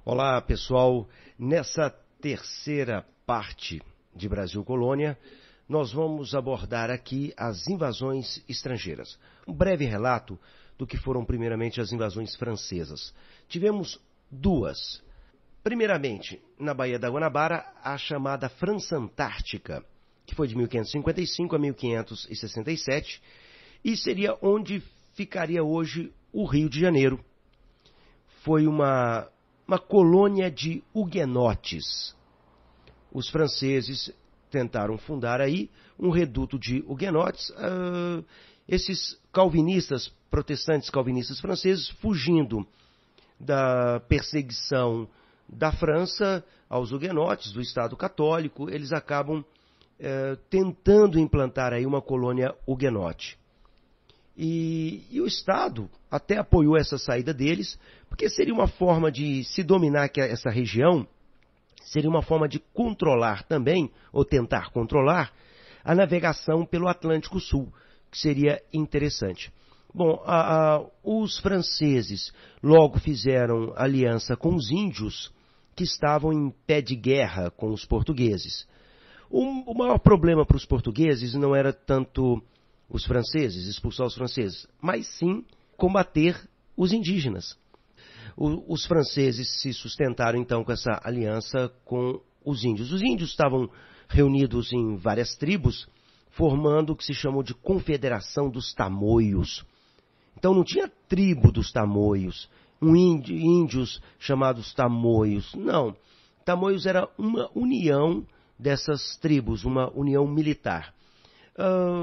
Olá, pessoal. Nessa terceira parte de Brasil Colônia, nós vamos abordar aqui as invasões estrangeiras. Um breve relato do que foram primeiramente as invasões francesas. Tivemos duas. Primeiramente, na Baía da Guanabara, a chamada França Antártica, que foi de 1555 a 1567, e seria onde ficaria hoje o Rio de Janeiro. Foi uma colônia de huguenotes. Os franceses tentaram fundar aí um reduto de huguenotes. Esses calvinistas, protestantes calvinistas franceses, fugindo da perseguição da França aos huguenotes, do Estado católico, eles acabam tentando implantar aí uma colônia huguenote. E o Estado até apoiou essa saída deles, porque seria uma forma de se dominar essa região, seria uma forma de controlar também, ou tentar controlar, a navegação pelo Atlântico Sul, que seria interessante. Bom, os franceses logo fizeram aliança com os índios, que estavam em pé de guerra com os portugueses. O maior problema para os portugueses não era tanto os franceses, expulsar os franceses, mas sim combater os indígenas. Os franceses se sustentaram então com essa aliança com os índios. Os índios estavam reunidos em várias tribos, formando o que se chamou de Confederação dos Tamoios. Então não tinha tribo dos Tamoios, índios chamados Tamoios. Não, Tamoios era uma união dessas tribos, uma união militar.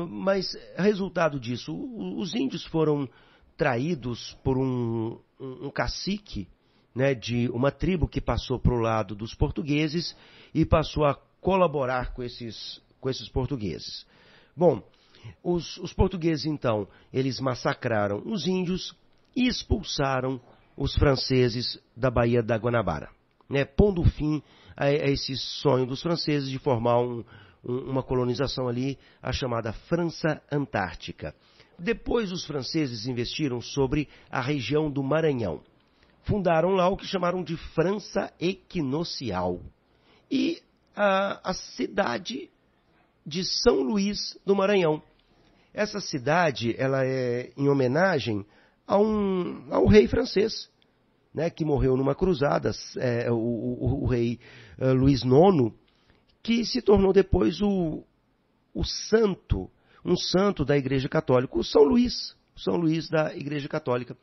Mas, resultado disso, os índios foram traídos por um cacique, né, de uma tribo que passou para o lado dos portugueses e passou a colaborar com esses portugueses. Bom, os portugueses, então, eles massacraram os índios e expulsaram os franceses da Baía da Guanabara, né, pondo fim a esse sonho dos franceses de formar uma colonização ali, a chamada França Antártica. Depois os franceses investiram sobre a região do Maranhão. Fundaram lá o que chamaram de França Equinocial. E a cidade de São Luís do Maranhão. Essa cidade ela é em homenagem ao rei francês, né, que morreu numa cruzada, o rei Luís IX, que se tornou depois um santo da Igreja Católica, o São Luís da Igreja Católica.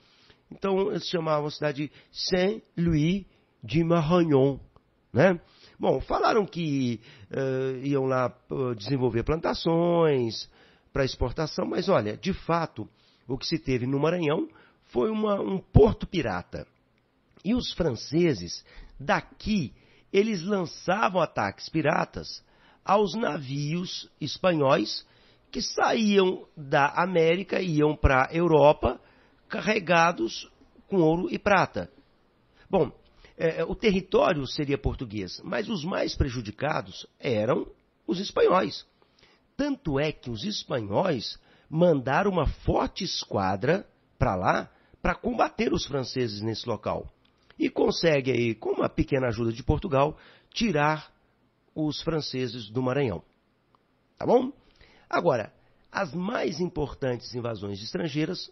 Então, eles chamavam a cidade de Saint-Louis de Maragnon, né? Bom, falaram que iam lá desenvolver plantações para exportação, mas olha, de fato, o que se teve no Maranhão foi um porto pirata. E os franceses, daqui, eles lançavam ataques piratas aos navios espanhóis que saíam da América e iam para a Europa carregados com ouro e prata. Bom, o território seria português, mas os mais prejudicados eram os espanhóis. Tanto é que os espanhóis mandaram uma forte esquadra para lá para combater os franceses nesse local. E consegue aí, com uma pequena ajuda de Portugal, tirar os franceses do Maranhão. Tá bom? Agora, as mais importantes invasões estrangeiras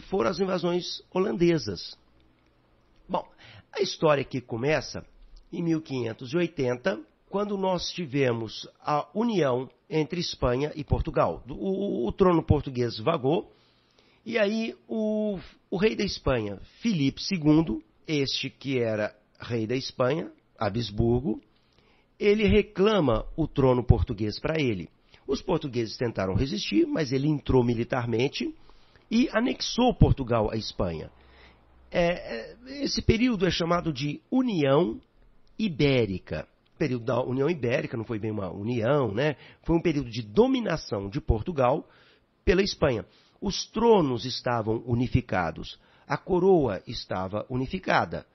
foram as invasões holandesas. Bom, a história aqui começa em 1580, quando nós tivemos a união entre Espanha e Portugal. O trono português vagou, e aí o rei da Espanha, Filipe II, este que era rei da Espanha, Habsburgo, ele reclama o trono português para ele. Os portugueses tentaram resistir, mas ele entrou militarmente e anexou Portugal à Espanha. Esse período é chamado de União Ibérica. O período da União Ibérica não foi bem uma união, né? Foi um período de dominação de Portugal pela Espanha. Os tronos estavam unificados. A coroa estava unificada,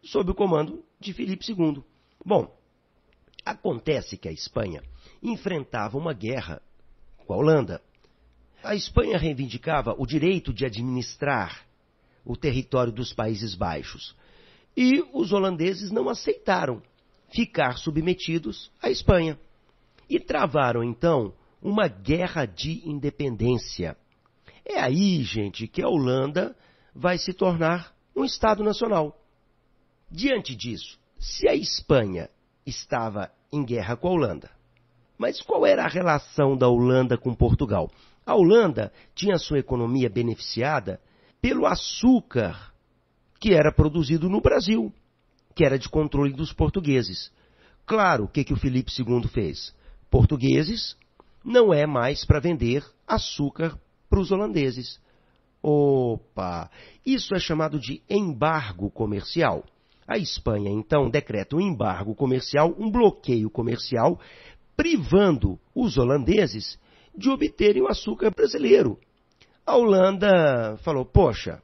sob o comando de Filipe II. Bom, acontece que a Espanha enfrentava uma guerra com a Holanda. A Espanha reivindicava o direito de administrar o território dos Países Baixos. E os holandeses não aceitaram ficar submetidos à Espanha. E travaram, então, uma guerra de independência. É aí, gente, que a Holanda vai se tornar um Estado nacional. Diante disso, se a Espanha estava em guerra com a Holanda, mas qual era a relação da Holanda com Portugal? A Holanda tinha sua economia beneficiada pelo açúcar que era produzido no Brasil, que era de controle dos portugueses. Claro, o que o Filipe II fez? Portugueses, não é mais para vender açúcar para os holandeses. Opa! Isso é chamado de embargo comercial. A Espanha, então, decreta um embargo comercial, um bloqueio comercial, privando os holandeses de obterem o açúcar brasileiro. A Holanda falou, poxa,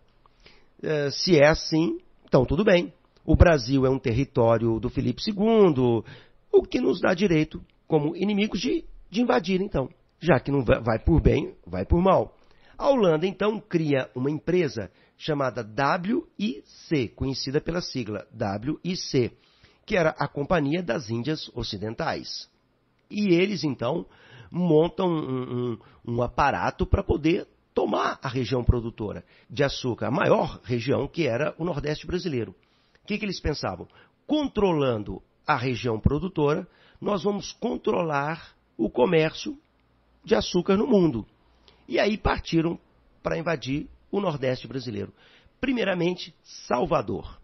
se é assim, então tudo bem. O Brasil é um território do Filipe II, o que nos dá direito, como inimigos, de invadir, então. Já que não vai por bem, vai por mal. A Holanda, então, cria uma empresa chamada WIC, conhecida pela sigla WIC, que era a Companhia das Índias Ocidentais. E eles, então, montam um aparato para poder tomar a região produtora de açúcar, a maior região, que era o Nordeste brasileiro. O que eles pensavam? Controlando a região produtora, nós vamos controlar o comércio de açúcar no mundo. E aí partiram para invadir o Nordeste brasileiro. Primeiramente, Salvador,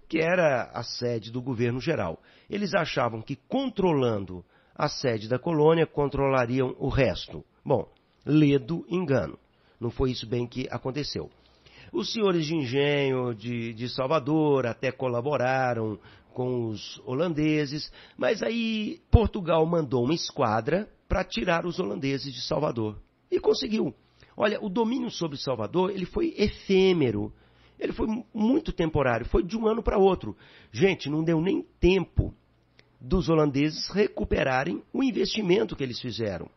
que era a sede do governo geral. Eles achavam que controlando a sede da colônia, controlariam o resto. Bom, ledo engano. Não foi isso bem que aconteceu. Os senhores de engenho de Salvador até colaboraram com os holandeses, mas aí Portugal mandou uma esquadra para tirar os holandeses de Salvador. E conseguiu. Olha, o domínio sobre Salvador, ele foi efêmero. Ele foi muito temporário, foi de um ano para outro. Gente, não deu nem tempo dos holandeses recuperarem o investimento que eles fizeram.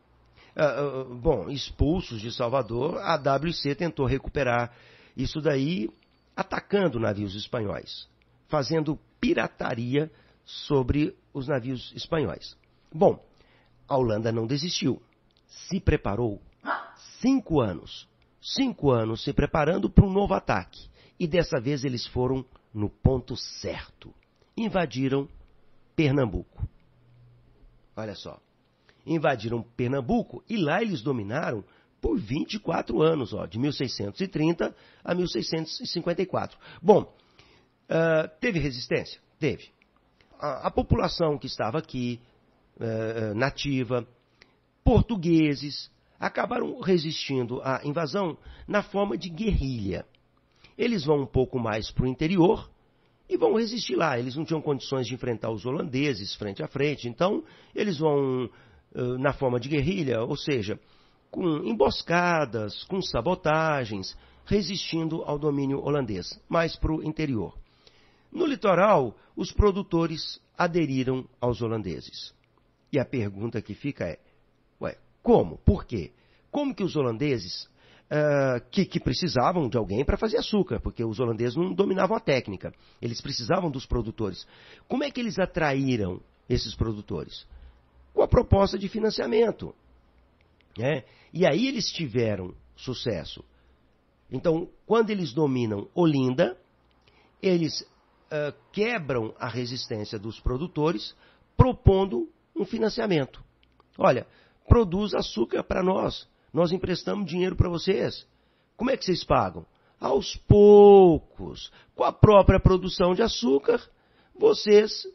Bom, expulsos de Salvador, a WIC tentou recuperar isso daí atacando navios espanhóis, fazendo pirataria sobre os navios espanhóis. Bom, a Holanda não desistiu, se preparou 5 anos. 5 anos se preparando para um novo ataque. E dessa vez eles foram no ponto certo. Invadiram Pernambuco. Olha só. Invadiram Pernambuco e lá eles dominaram por 24 anos, de 1630 a 1654. Bom, teve resistência? Teve. A população que estava aqui, nativa, portugueses, acabaram resistindo à invasão na forma de guerrilha. Eles vão um pouco mais para o interior e vão resistir lá. Eles não tinham condições de enfrentar os holandeses frente a frente, então eles vão na forma de guerrilha, ou seja, com emboscadas, com sabotagens, resistindo ao domínio holandês, mais para o interior. No litoral, os produtores aderiram aos holandeses. E a pergunta que fica é, como? Por quê? Como que os holandeses, que precisavam de alguém para fazer açúcar, porque os holandeses não dominavam a técnica, eles precisavam dos produtores. Como é que eles atraíram esses produtores? Com a proposta de financiamento. E aí eles tiveram sucesso. Então, quando eles dominam Olinda, eles quebram a resistência dos produtores, propondo um financiamento. Olha, produz açúcar para nós emprestamos dinheiro para vocês. Como é que vocês pagam? Aos poucos, com a própria produção de açúcar, vocês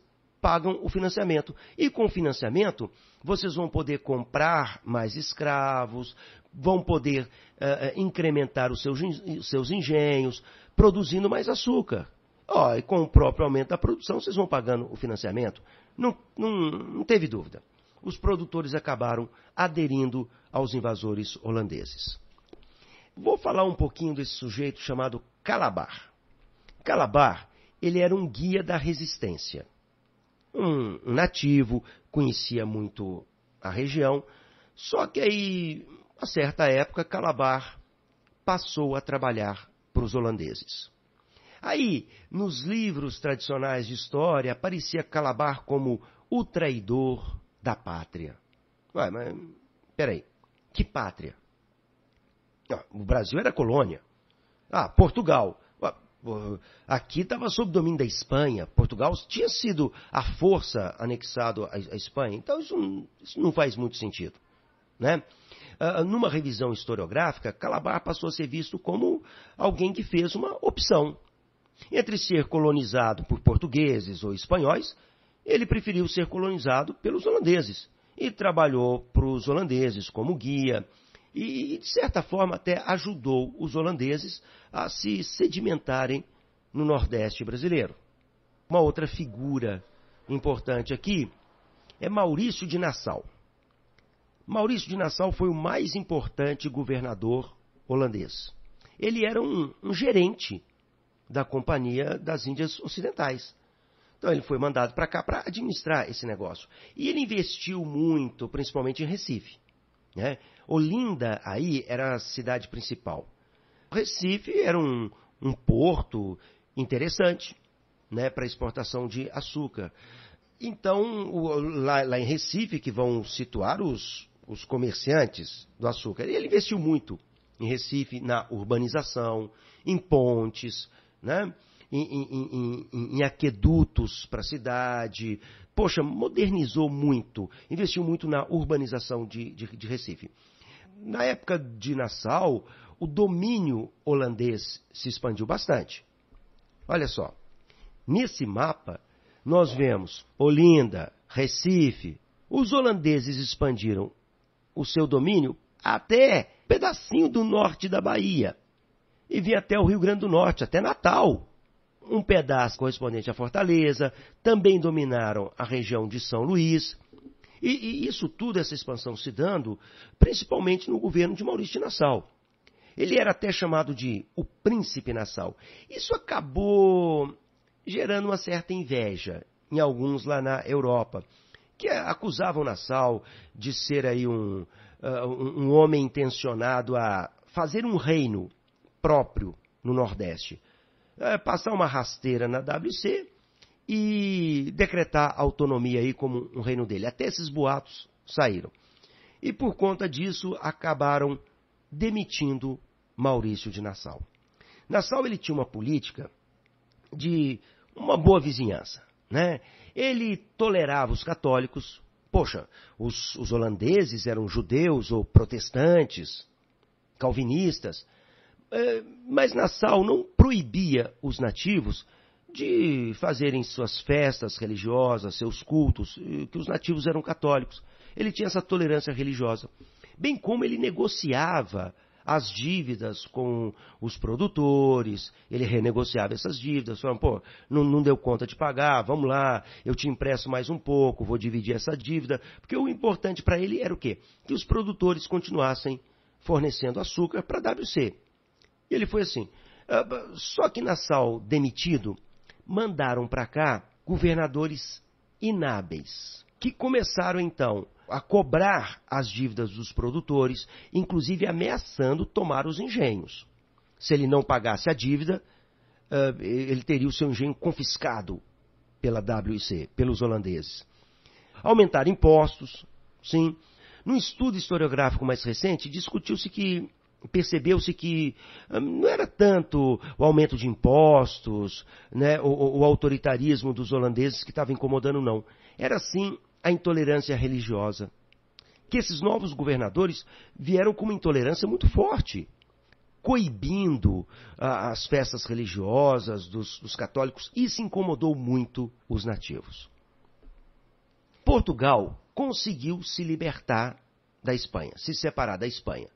pagam o financiamento. E com o financiamento, vocês vão poder comprar mais escravos, vão poder incrementar os seus engenhos, produzindo mais açúcar. E com o próprio aumento da produção, vocês vão pagando o financiamento. Não teve dúvida. Os produtores acabaram aderindo aos invasores holandeses. Vou falar um pouquinho desse sujeito chamado Calabar. Calabar, ele era um guia da resistência. Um nativo, conhecia muito a região, só que aí, a certa época, Calabar passou a trabalhar para os holandeses. Aí, nos livros tradicionais de história, aparecia Calabar como o traidor da pátria. Ué, mas peraí, que pátria? O Brasil era colônia. Portugal. Aqui estava sob domínio da Espanha. Portugal tinha sido a força anexado à Espanha. Então isso não faz muito sentido, né? Numa revisão historiográfica, Calabar passou a ser visto como alguém que fez uma opção. Entre ser colonizado por portugueses ou espanhóis, ele preferiu ser colonizado pelos holandeses e trabalhou para os holandeses como guia e, de certa forma, até ajudou os holandeses a se sedimentarem no Nordeste brasileiro. Uma outra figura importante aqui é Maurício de Nassau. Maurício de Nassau foi o mais importante governador holandês. Ele era um gerente da Companhia das Índias Ocidentais. Então ele foi mandado para cá para administrar esse negócio. E ele investiu muito, principalmente em Recife, né? Olinda aí era a cidade principal. Recife era um porto interessante, né, para exportação de açúcar. Então, lá em Recife, que vão situar os comerciantes do açúcar, ele investiu muito em Recife, na urbanização, em pontes, né, em aquedutos para a cidade. Poxa, modernizou muito, investiu muito na urbanização de Recife. Na época de Nassau, o domínio holandês se expandiu bastante. Olha só, nesse mapa nós vemos Olinda, Recife. Os holandeses expandiram o seu domínio até um pedacinho do norte da Bahia. E vinha até o Rio Grande do Norte, até Natal. Um pedaço correspondente à Fortaleza. Também dominaram a região de São Luís. E isso tudo, essa expansão se dando, principalmente no governo de Maurício de Nassau. Ele era até chamado de o Príncipe Nassau. Isso acabou gerando uma certa inveja em alguns lá na Europa, que acusavam Nassau de ser aí um homem intencionado a fazer um reino próprio no Nordeste. Passar uma rasteira na WC e decretar autonomia aí como um reino dele. Até esses boatos saíram. E por conta disso acabaram demitindo Maurício de Nassau. Nassau ele tinha uma política de uma boa vizinhança, né? Ele tolerava os católicos. Poxa, os holandeses eram judeus ou protestantes, calvinistas, mas Nassau não proibia os nativos de fazerem suas festas religiosas, seus cultos, que os nativos eram católicos. Ele tinha essa tolerância religiosa, bem como ele negociava as dívidas com os produtores, ele renegociava essas dívidas, falando, não deu conta de pagar, vamos lá, eu te empresto mais um pouco, vou dividir essa dívida, porque o importante para ele era o quê? Que os produtores continuassem fornecendo açúcar para a WC. E ele foi assim. Só que Nassau, demitido, mandaram para cá governadores inábeis, que começaram então a cobrar as dívidas dos produtores, inclusive ameaçando tomar os engenhos. Se ele não pagasse a dívida, ele teria o seu engenho confiscado pela WIC, pelos holandeses. Aumentar impostos, sim. Num estudo historiográfico mais recente, percebeu-se que não era tanto o aumento de impostos, né, o autoritarismo dos holandeses que estava incomodando, não. Era sim a intolerância religiosa. Que esses novos governadores vieram com uma intolerância muito forte, coibindo as festas religiosas dos católicos. Isso incomodou muito os nativos. Portugal conseguiu se libertar da Espanha, se separar da Espanha,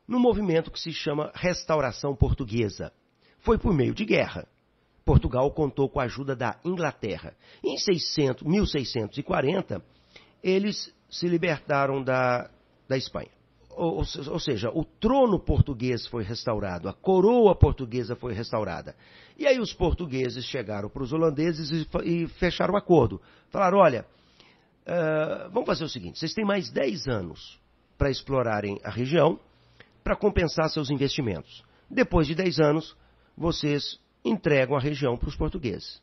num movimento que se chama Restauração Portuguesa. Foi por meio de guerra. Portugal contou com a ajuda da Inglaterra. Em 1640, eles se libertaram da Espanha. Ou seja, o trono português foi restaurado, a coroa portuguesa foi restaurada. E aí os portugueses chegaram para os holandeses e fecharam um acordo. Falaram, olha, vamos fazer o seguinte, vocês têm mais 10 anos para explorarem a região, para compensar seus investimentos. Depois de 10 anos, vocês entregam a região para os portugueses.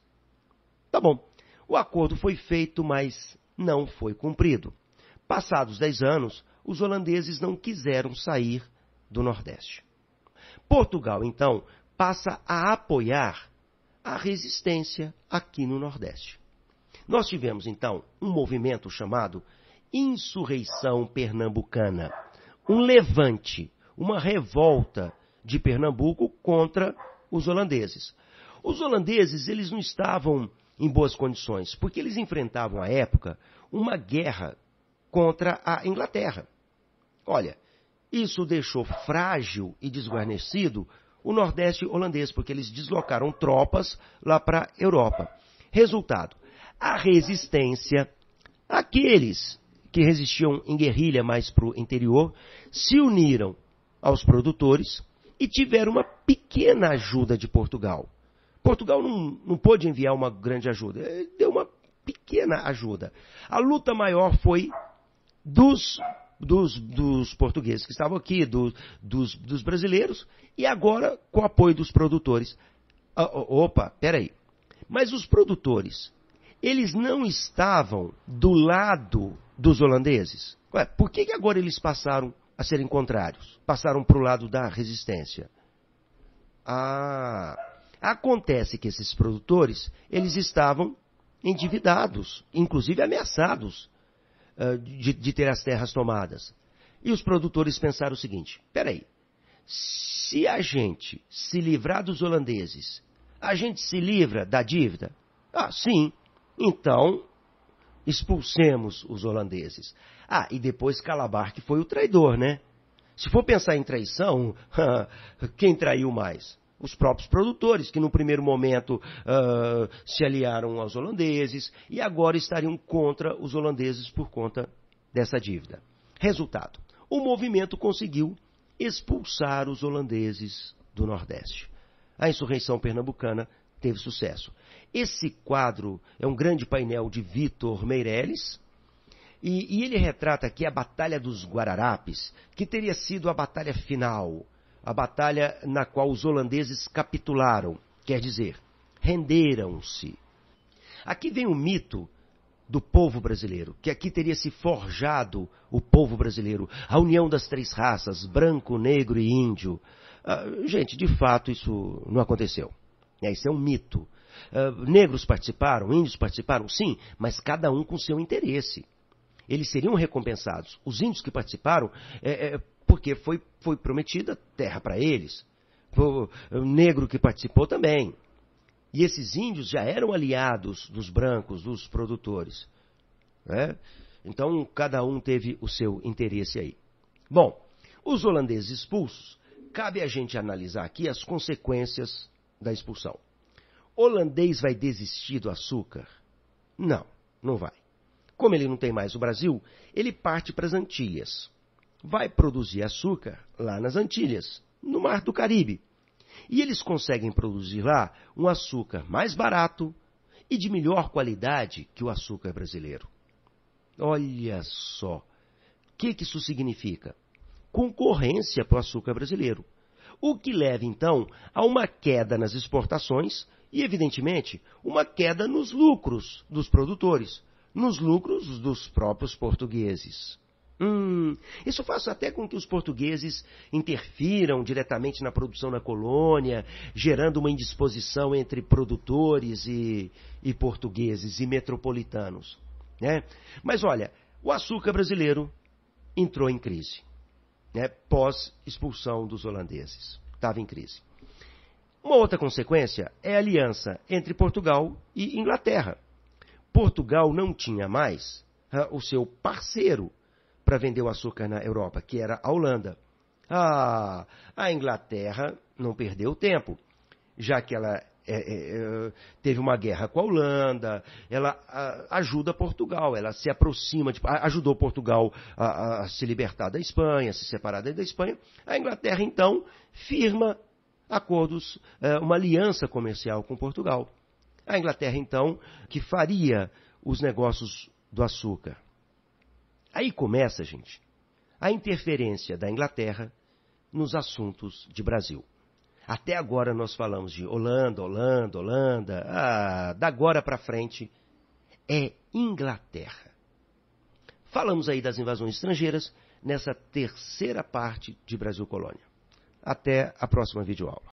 Tá bom, o acordo foi feito, mas não foi cumprido. Passados 10 anos, os holandeses não quiseram sair do Nordeste. Portugal, então, passa a apoiar a resistência aqui no Nordeste. Nós tivemos, então, um movimento chamado Insurreição Pernambucana, um levante, uma revolta de Pernambuco contra os holandeses. Os holandeses, eles não estavam em boas condições, porque eles enfrentavam, à época, uma guerra contra a Inglaterra. Olha, isso deixou frágil e desguarnecido o Nordeste holandês, porque eles deslocaram tropas lá para a Europa. Resultado, a resistência, aqueles que resistiam em guerrilha mais para o interior, se uniram aos produtores e tiveram uma pequena ajuda de Portugal. Portugal não pôde enviar uma grande ajuda, deu uma pequena ajuda. A luta maior foi dos portugueses que estavam aqui, dos brasileiros, e agora com o apoio dos produtores. Peraí. Mas os produtores, eles não estavam do lado dos holandeses? Ué, por que agora eles passaram a serem contrários? Passaram para o lado da resistência? Acontece que esses produtores, eles estavam endividados, inclusive ameaçados de ter as terras tomadas. E os produtores pensaram o seguinte: peraí, se a gente se livrar dos holandeses, a gente se livra da dívida? Sim. Então, expulsemos os holandeses. E depois Calabar, que foi o traidor, né? Se for pensar em traição, quem traiu mais? Os próprios produtores, que no primeiro momento se aliaram aos holandeses e agora estariam contra os holandeses por conta dessa dívida. Resultado, o movimento conseguiu expulsar os holandeses do Nordeste. A insurreição pernambucana teve sucesso. Esse quadro é um grande painel de Vitor Meirelles, e ele retrata aqui a Batalha dos Guararapes, que teria sido a batalha final, a batalha na qual os holandeses capitularam, quer dizer, renderam-se. Aqui vem o mito do povo brasileiro, que aqui teria se forjado o povo brasileiro, a união das três raças, branco, negro e índio. Gente, de fato isso não aconteceu. Isso é um mito. Negros participaram, índios participaram, sim, mas cada um com seu interesse. Eles seriam recompensados. Os índios que participaram, porque foi prometida terra para eles. O negro que participou também. E esses índios já eram aliados dos brancos, dos produtores. Né? Então, cada um teve o seu interesse aí. Bom, os holandeses expulsos, cabe a gente analisar aqui as consequências da expulsão. O holandês vai desistir do açúcar? Não, não vai. Como ele não tem mais o Brasil, ele parte para as Antilhas. Vai produzir açúcar lá nas Antilhas, no Mar do Caribe. E eles conseguem produzir lá um açúcar mais barato e de melhor qualidade que o açúcar brasileiro. Olha só, o que isso significa? Concorrência para o açúcar brasileiro. O que leva, então, a uma queda nas exportações e, evidentemente, uma queda nos lucros dos produtores, nos lucros dos próprios portugueses. Isso faz até com que os portugueses interfiram diretamente na produção na colônia, gerando uma indisposição entre produtores e portugueses e metropolitanos. Né? Mas olha, o açúcar brasileiro entrou em crise, né? Pós-expulsão dos holandeses. Estava em crise. Uma outra consequência é a aliança entre Portugal e Inglaterra. Portugal não tinha mais o seu parceiro para vender o açúcar na Europa, que era a Holanda. A Inglaterra não perdeu tempo, já que ela teve uma guerra com a Holanda, ela ajuda Portugal, ela se aproxima, ajudou Portugal a se libertar da Espanha, a se separar da Espanha. A Inglaterra, então, firma acordos, uma aliança comercial com Portugal. A Inglaterra, então, que faria os negócios do açúcar. Aí começa, gente, a interferência da Inglaterra nos assuntos de Brasil. Até agora nós falamos de Holanda, Holanda, Holanda. Da agora para frente é Inglaterra. Falamos aí das invasões estrangeiras nessa terceira parte de Brasil Colônia. Até a próxima videoaula.